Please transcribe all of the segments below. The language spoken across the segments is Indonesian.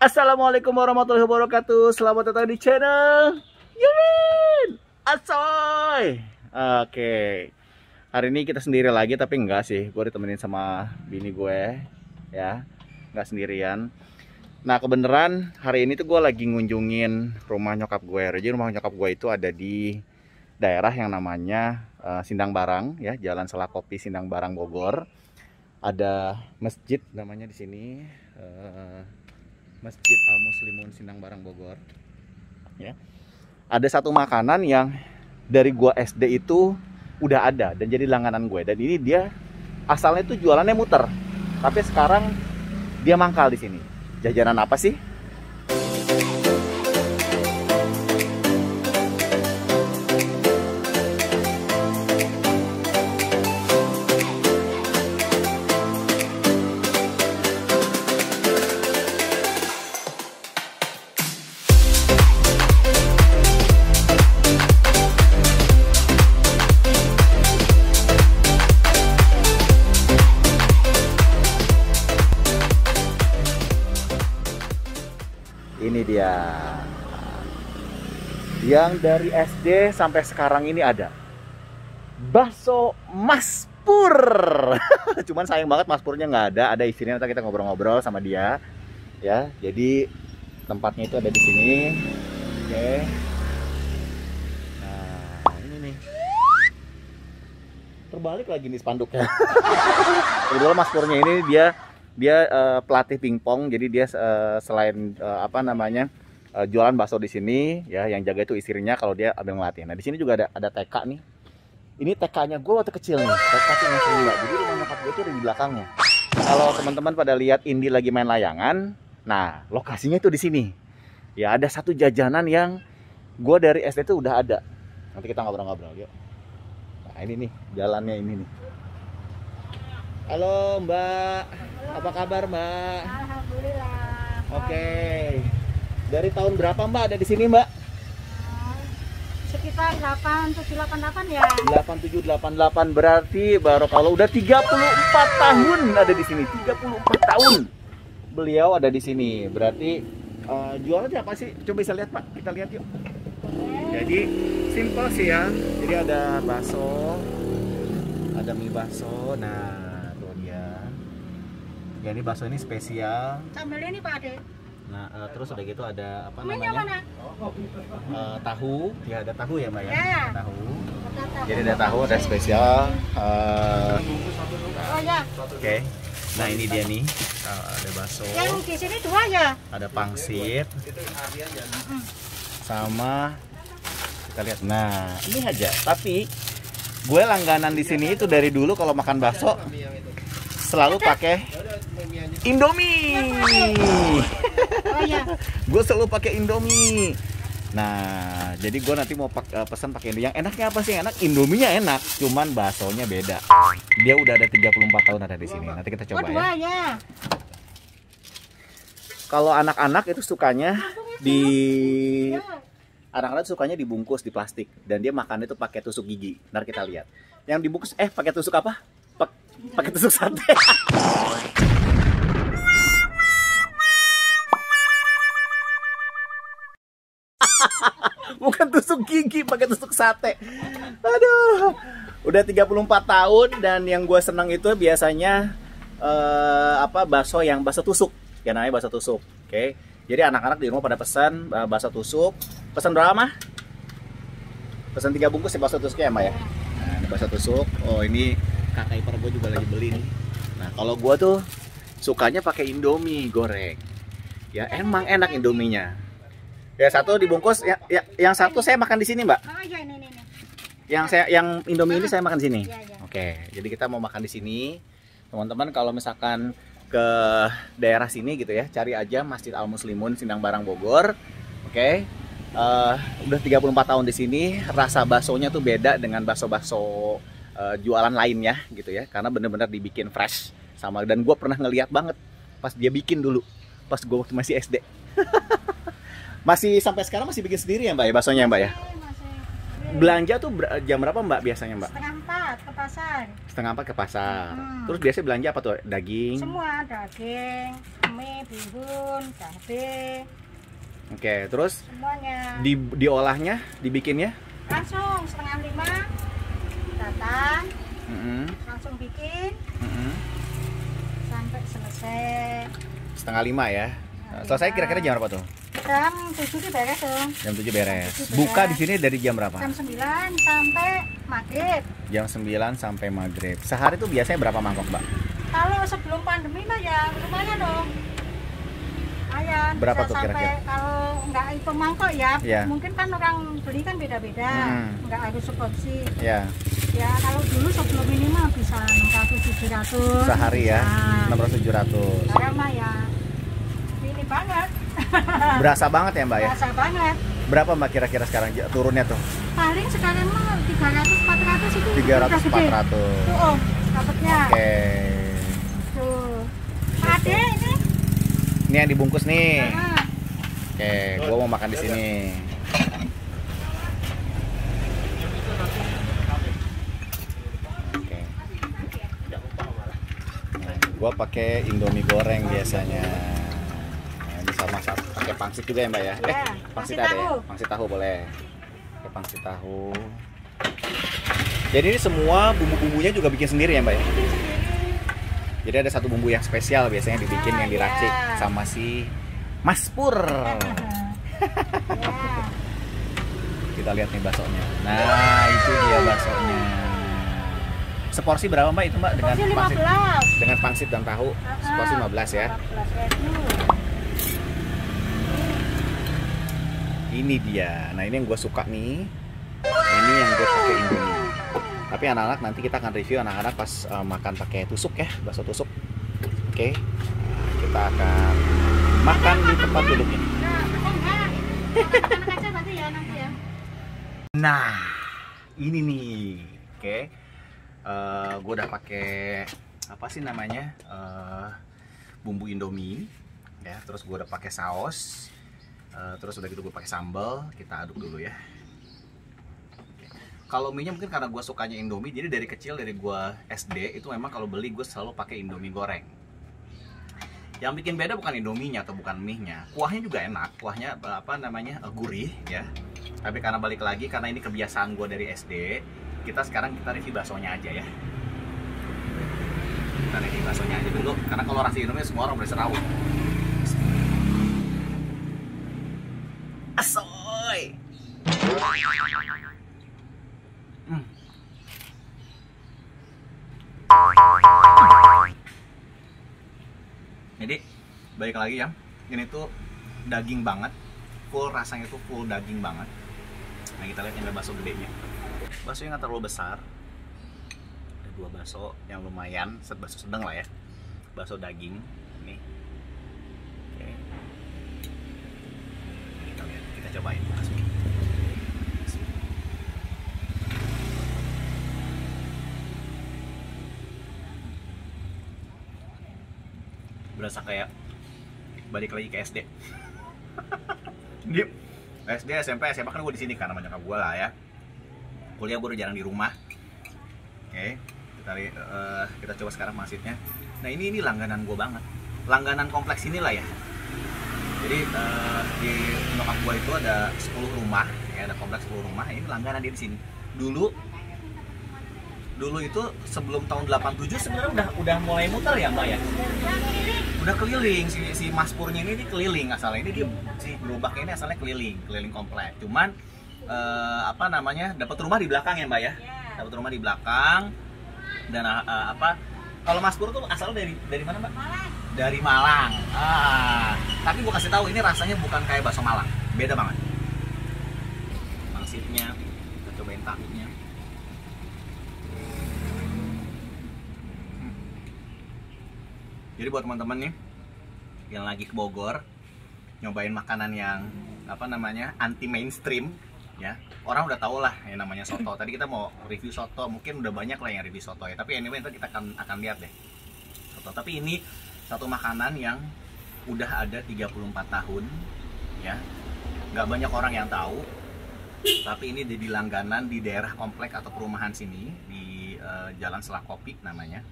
Assalamualaikum warahmatullahi wabarakatuh. Selamat datang di channel Yumin Asoy. Oke, hari ini kita sendiri lagi, tapi enggak sih, gue ditemenin sama bini gue, ya, nggak sendirian. Nah, kebenaran hari ini tuh gue lagi ngunjungin rumah nyokap gue. Jadi rumah nyokap gue itu ada di daerah yang namanya Sindang Barang, ya, Jalan Selakopi Sindang Barang Bogor. Ada masjid namanya di sini. Masjid Al Muslimun Sindang Barang Bogor, ya. Ada satu makanan yang dari gua SD itu udah ada dan jadi langganan gue, dan ini dia asalnya itu jualannya muter, tapi sekarang dia mangkal di sini. Jajanan apa sih? Ini dia yang dari SD sampai sekarang ini ada bakso Mas Pur. Cuman sayang banget Mas Purnya nggak ada istrinya. Nanti kita ngobrol-ngobrol sama dia, ya. Jadi tempatnya itu ada di sini. Oke. Nah, ini nih. Terbalik lagi nih spanduknya. Kebetulan Mas Purnya ini dia pelatih pingpong, jadi dia selain jualan bakso di sini, ya, yang jaga itu istrinya kalau dia ambil ngelatih. Nah, di sini juga ada TK nih. Ini TK-nya gue waktu kecil nih. TK tuh yang sering, jadi rumah nyokap gue tuh ada di belakangnya. Kalau teman-teman pada lihat Indi lagi main layangan, nah, lokasinya itu di sini. Ya, ada satu jajanan yang gue dari SD tuh udah ada. Nanti kita ngobrol-ngobrol, yuk. Nah, ini nih jalannya ini nih. Halo Mbak, apa kabar Mbak? Alhamdulillah. Oke. Dari tahun berapa Mbak ada di sini Mbak? Sekitar 8788 ya. 8788, berarti baru kalau udah 34 tahun ada di sini. 34 tahun beliau ada di sini. Berarti jualannya apa sih? Coba bisa lihat Pak, kita lihat yuk. Jadi simple sih ya. Jadi ada bakso, ada mie bakso. Nah, ya, ini bakso ini spesial. Sambelnya ini Pak Ade. Nah, terus udah gitu ada apa Namanya namanya? Tahu. Ya, ada tahu ya Mbak ya? Ya. Tahu. Tahu. Jadi ada tahu, ada spesial. Oh ya. Oke. Nah, ini dia nih. Ada bakso. Yang di sini dua ya. Ada pangsit. Sama kita lihat. Nah, ini aja. Tapi gue langganan di sini itu dari dulu kalau makan bakso selalu pakai Indomie. Oh ya. Gue selalu pakai Indomie. Nah, jadi gue nanti mau pesan pakai Indomie. Yang enaknya apa sih? Enak, Indominya enak, cuman baksonya beda. Dia udah ada 34 tahun ada di sini. Nanti kita coba dua ya. Ya. Kalau anak-anak itu sukanya anak-anak sukanya dibungkus di plastik, dan dia makan itu pakai tusuk gigi. Ntar kita lihat. Yang dibungkus pakai tusuk apa? Pakai tusuk sate. Bukan tusuk gigi, pakai tusuk sate. Aduh. Udah 34 tahun, dan yang gue senang itu biasanya bakso tusuk. Ya, namanya bakso tusuk. Oke. Jadi anak-anak di rumah pada pesan bakso tusuk. Pesan berapa mah? Pesan 3 bungkus ya bakso tusuknya ya Mbak ya. Nah, ini bakso tusuk. Oh, ini kakak ipar gue juga lagi beli nih. Nah, kalau gue tuh sukanya pakai Indomie goreng. Ya, emang enak Indominya. Ya, satu dibungkus. Yang satu saya makan di sini Mbak. Oh ya, ini. Yang Indomie ini saya makan di sini. Ya, ya. Oke, jadi kita mau makan di sini. Teman-teman kalau misalkan ke daerah sini gitu ya, cari aja Masjid Al Muslimun Sindang Barang Bogor. Oke. Udah 34 tahun di sini. Rasa baksonya tuh beda dengan bakso-bakso jualan lainnya gitu ya, karena bener-bener dibikin fresh sama. Dan gue pernah ngeliat banget pas dia bikin dulu, pas gue waktu masih SD. Masih sampai sekarang masih bikin sendiri ya Mbak ya, baksonya Mbak ya? Belanja tuh jam berapa Mbak biasanya Mbak? Setengah 4 ke pasar. Setengah 4 ke pasar. Terus biasanya belanja apa tuh? Daging? Semua, daging, Mie, bihun, cabai, Oke, terus semuanya. diolahnya, dibikinnya? Langsung 4:30 datang, Mm-mm. langsung bikin Mm-mm. sampai selesai. 4:30 ya. Selesai kira-kira jam berapa tuh? Jam 7 di beres dong. Jam 7 beres. Jam 7 Buka beres. di sini dari jam berapa? Jam 9 sampai maghrib. Jam 9 sampai maghrib. Sehari tuh biasanya berapa mangkok, Mbak? Kalau sebelum pandemi mah ya lumayan dong. Lumayan. Berapa Bisa tuh sampai, kira-kira? kalau nggak itu mangkok ya, Iya. mungkin kan orang beli kan beda-beda. Nggak harus seporsi. Ya, Ya kalau dulu sebelum ini mah bisa 600-700. sehari ya. Bisa. 600-700. Sekarang mah ya ini banget. Berasa banget ya, Mbak ya? Biasa banget. Berapa Mbak kira-kira sekarang turunnya tuh? Paling sekarang mah 300-400 itu. 300-400. Tuh om, dapatnya. Oke. Tuh. Ade ini. Ini yang dibungkus nih. Nah, Oke, gua mau makan di sini. Oke. Nah, gua pakai Indomie goreng biasanya. Nah, ini sama pakai pangsit juga ya, Mbak ya? Iya, Pangsit pangsit ada ya? tahu. Pangsit tahu boleh. Pakai pangsit tahu. Jadi ini semua bumbu-bumbunya juga bikin sendiri ya, Mbak ya? bikin sendiri. Jadi ada satu bumbu yang spesial biasanya dibikin yang diracik Iya. sama si Mas Pur. Ya. Kita lihat nih baksonya. Nah, itu dia baksonya. Seporsi berapa Mbak itu Mbak dengan Porsi pangsit? 15. Dengan pangsit dan tahu. Seporsi 15 ya. 15.000. Ini dia. Nah, ini yang gue suka nih. Ini yang gue pakai Indomie. Tapi anak-anak nanti kita akan review anak-anak pas makan pakai tusuk ya, bakso tusuk. Oke. Nah, kita akan makan di tempat duduknya. Nah, enggak. Anak-anak aja berarti ya nanti ya. Nah, ini nih, oke. Gue udah pakai apa sih namanya bumbu Indomie, ya. Terus gue udah pakai saus, terus udah gitu gue pakai sambal. Kita aduk dulu ya. Oke. Kalau mie-nya mungkin karena gue sukanya Indomie, jadi dari kecil dari gue SD itu memang kalau beli gue selalu pakai Indomie goreng. Yang bikin beda bukan Indominya atau bukan mie-nya, kuahnya juga enak, kuahnya apa namanya gurih ya. Tapi karena balik lagi, karena ini kebiasaan gue dari SD, sekarang kita review baksonya aja ya. Kita review baksonya aja dulu, karena kalau rasa Indomie semua orang boleh serawut. Asoy. Jadi balik lagi ya, ini tuh daging banget, full rasanya tuh full daging banget. Nah kita lihat yang ada bakso gedenya, bakso yang nggak terlalu besar, ada dua bakso yang lumayan, bakso sedang lah ya, bakso daging nih. Oke, kita lihat, kita cobain bakso. Berasa kayak balik lagi ke SD. Di SD, SMP, SMA kan gue di sini karena nyokap gue lah ya. Kuliah gue udah jarang di rumah. Oke, kita coba sekarang pangsitnya. Nah ini langganan gue banget, langganan kompleks inilah ya. Jadi di nyokap gue itu ada 10 rumah, ya ada kompleks 10 rumah. Ini langganan dia di sini. Dulu itu sebelum tahun 87 sebenarnya udah mulai muter ya Mbak ya. Udah keliling si Mas Purnya ini keliling asalnya, ini dia si gerobaknya ini asalnya keliling komplek. Cuman apa namanya, dapat rumah di belakang ya Mbak ya. Dapat rumah di belakang dan kalau Mas Pur tuh asalnya dari mana Mbak? Malang. Dari Malang. Tapi gua kasih tahu ini rasanya bukan kayak bakso Malang, beda banget. Pangsitnya, kita cobain tahunya. Jadi buat teman-teman nih yang lagi ke Bogor nyobain makanan yang apa namanya anti mainstream ya, orang udah tahu lah yang namanya soto. Tadi kita mau review soto, mungkin udah banyak lah yang review soto ya, tapi anyway nanti kita akan lihat deh soto. Tapi ini satu makanan yang udah ada 34 tahun ya, nggak banyak orang yang tahu, tapi ini di langganan di daerah komplek atau perumahan sini di Jalan Selak Kopi namanya.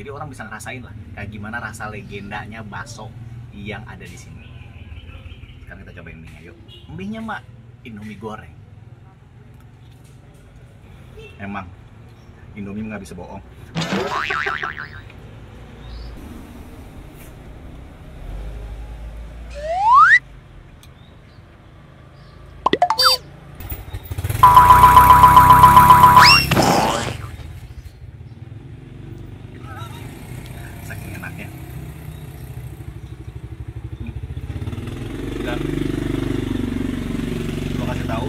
Jadi orang bisa ngerasain lah kayak gimana rasa legendanya bakso yang ada di sini. Sekarang kita cobain mie-nya, yuk. Mie-nya mak Indomie goreng. Emang Indomie nggak bisa bohong. Saking enaknya. Dan gua kasih tahu,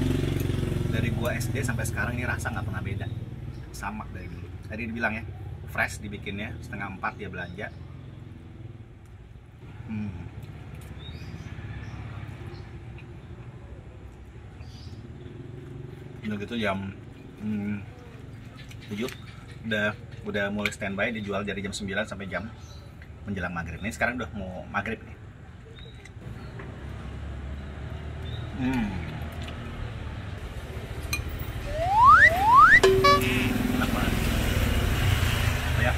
dari gua SD sampai sekarang ini rasa nggak pernah beda, sama dari dulu. Tadi dibilang ya, fresh dibikinnya, 3:30 dia belanja. Udah gitu jam 7 udah mulai standby, dijual dari jam 9 sampai jam menjelang maghrib. Ini sekarang udah mau maghrib nih. Enak banget. Oh ya,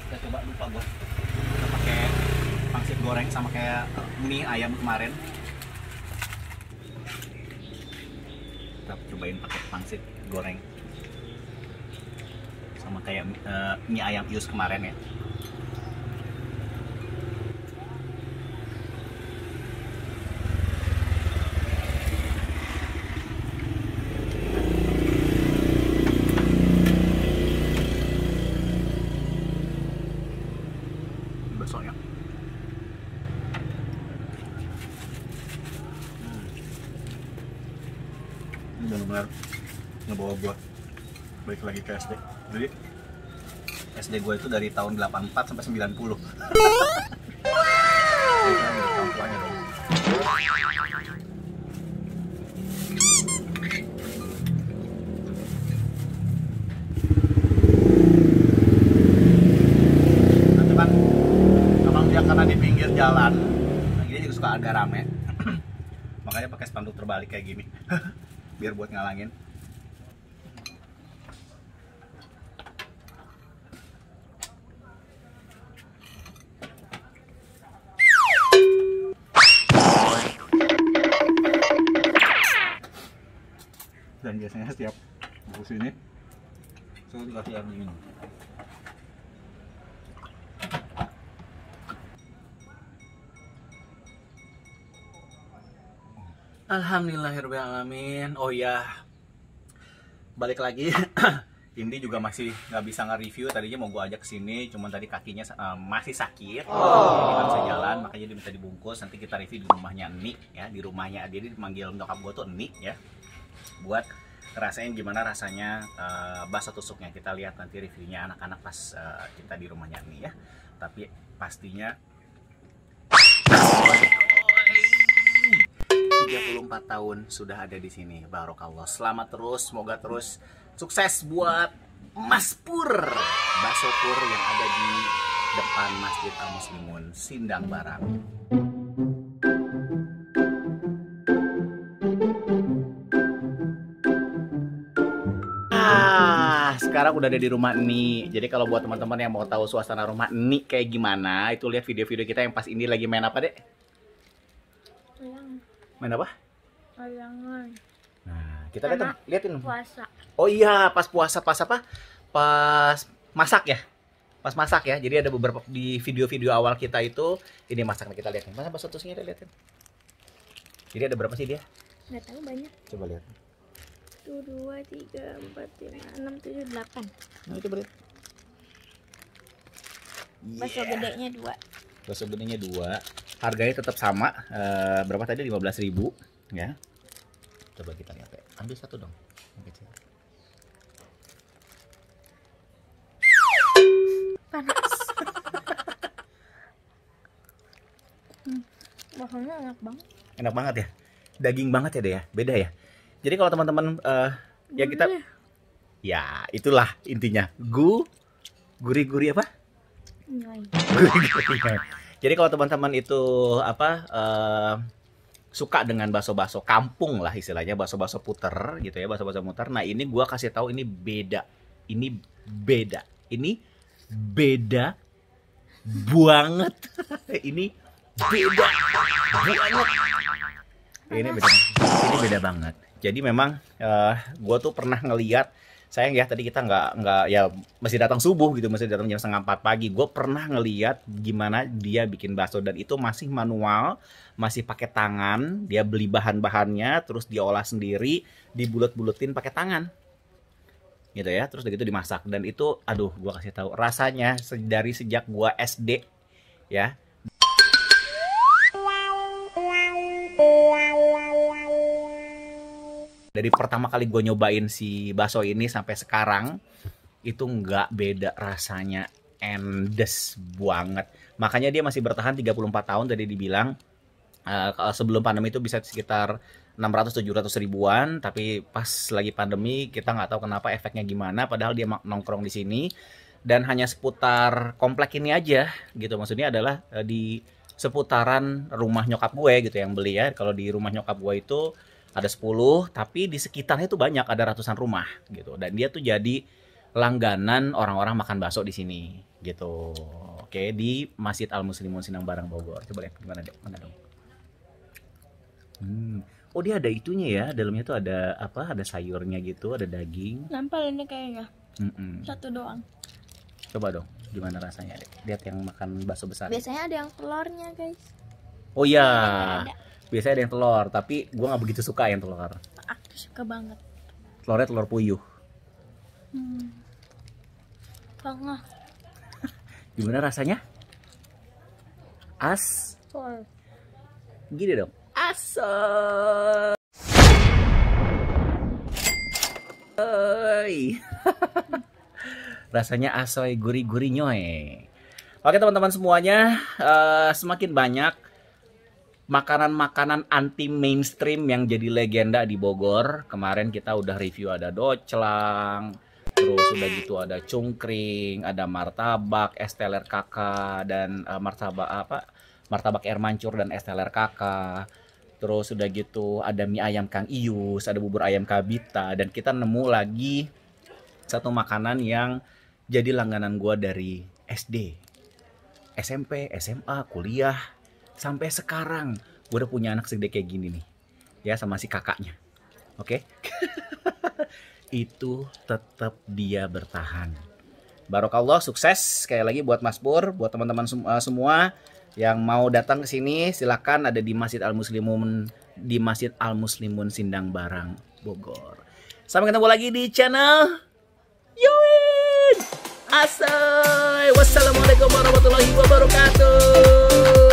kita coba, lupa gua. Kita pakai pangsit goreng sama kayak mie ayam kemarin. Kita cobain pakai pangsit goreng sama kayak mie ayam Ius kemarin ya. Baksonya ini benar-benar ngebawa gua balik lagi ke SD. Jadi SD gua itu dari tahun 84 sampai 90. Jadi kan udah tahun tuanya dong. Nanti kan emang dia karena di pinggir jalan, nah ini juga suka agak rame. Makanya pakai spanduk terbalik kayak gini. Biar buat ngalangin. Dan biasanya setiap aku sini selalu dikasih air dingin. Alhamdulillahirobbilalamin. Oh ya, balik lagi. Indi juga masih nggak bisa nge-review. Tadinya mau gue ajak sini, cuman tadi kakinya masih sakit, jadi nggak bisa jalan, makanya dia minta dibungkus. Nanti kita review di rumahnya Nik ya, di rumahnya dia dipanggil nyokap gue tuh Nik ya, buat ngerasain gimana rasanya bakso tusuknya. Kita lihat nanti reviewnya anak-anak pas kita di rumahnya Nik ya. Tapi pastinya 34 tahun sudah ada di sini. Barokallah. Selamat terus, semoga terus sukses buat Mas Pur, bakso Pur yang ada di depan Masjid Al Muslimun Sindang Barang. Sekarang udah ada di rumah Nik. Jadi kalau buat teman-teman yang mau tahu suasana rumah Nik kayak gimana, itu lihat video-video kita yang pas ini lagi main apa, Dek? Main apa? Layangan. Nah, kita liatin. Puasa. Oh iya, pas puasa, pas apa? Pas masak ya? Pas masak ya. Jadi ada beberapa di video-video awal kita itu ini masak. Kita liatin. Mana bakso tusuknya, kita liatin. Jadi ada berapa sih dia? Nggak tahu, banyak. Coba lihat. 1, 2, 3, 4, 5, 6, 7, 8. Nah, coba lihat. Bakso gedenya 2. Bakso gedenya 2. Harganya tetap sama, berapa tadi? 15.000 ya. Coba kita lihat ya. Ambil satu dong. Yang kecil. Panas. Baksonya enak banget. Enak banget ya. Daging banget ya, deh ya. Beda ya. Jadi kalau teman-teman ya kita ya itulah intinya. Gurih-gurih apa? Gurih-gurih. Jadi kalau teman-teman itu apa suka dengan bakso-bakso kampung lah istilahnya, bakso-bakso puter gitu ya, bakso-bakso puter. Nah, ini gua kasih tahu ini beda. Ini beda. Ini beda banget. Ini beda banget. Ini beda banget. Jadi memang gue tuh pernah ngeliat, sayang ya tadi kita nggak ya masih datang subuh gitu, masih datang jam 3:30 pagi. Gue pernah ngeliat gimana dia bikin bakso dan itu masih manual, masih pakai tangan. Dia beli bahan-bahannya, terus diolah sendiri, dibulet-buletin pakai tangan, gitu ya. Terus begitu dimasak dan itu, aduh, gue kasih tahu rasanya dari sejak gue SD ya. Dari pertama kali gue nyobain si bakso ini sampai sekarang itu nggak beda rasanya, endes banget. Makanya dia masih bertahan 34 tahun tadi dibilang. Sebelum pandemi itu bisa sekitar 600-700 ribuan, tapi pas lagi pandemi kita nggak tahu kenapa efeknya gimana. Padahal dia nongkrong di sini dan hanya seputar komplek ini aja gitu. Maksudnya adalah di seputaran rumah nyokap gue gitu yang beli ya. Kalau di rumah nyokap gue itu ada 10, tapi di sekitarnya itu banyak, ada ratusan rumah gitu. Dan dia tuh jadi langganan orang-orang makan bakso di sini gitu. Oke, di Masjid Al Muslimun Sindang Barang Bogor. Coba lihat gimana deh, mana dong? Oh, dia ada itunya ya, dalamnya tuh ada apa? Ada sayurnya gitu, ada daging. Nempel ini kayaknya. Mm-mm. Satu doang. Coba dong, gimana rasanya? Lihat yang makan bakso besar. Biasanya ada yang telurnya, guys. Oh iya. Ada. Biasanya ada yang telur, tapi gue nggak begitu suka yang telur. Aku suka banget. Telurnya telur puyuh. Tengah. Gimana rasanya? Gini dong. Asoy. Rasanya asoy, gurih-gurih nyoy. Oke teman-teman semuanya, semakin banyak makanan-makanan anti mainstream yang jadi legenda di Bogor. Kemarin kita udah review ada doclang, terus udah gitu ada cungkring, ada martabak, es teler kakak, dan martabak air mancur dan es teler kakak. Terus udah gitu ada mie ayam Kang Ius, ada bubur ayam Kabita, dan kita nemu lagi satu makanan yang jadi langganan gua dari SD, SMP, SMA, kuliah, sampai sekarang. Gue udah punya anak segede kayak gini nih ya, sama si kakaknya. Oke. Itu tetap dia bertahan. Barokallah, sukses sekali lagi buat Mas Pur, buat teman-teman semua yang mau datang ke sini silakan, ada di Masjid Al Muslimun Sindang Barang Bogor. Sampai ketemu lagi di channel Yowin Asoy. Wassalamualaikum warahmatullahi wabarakatuh.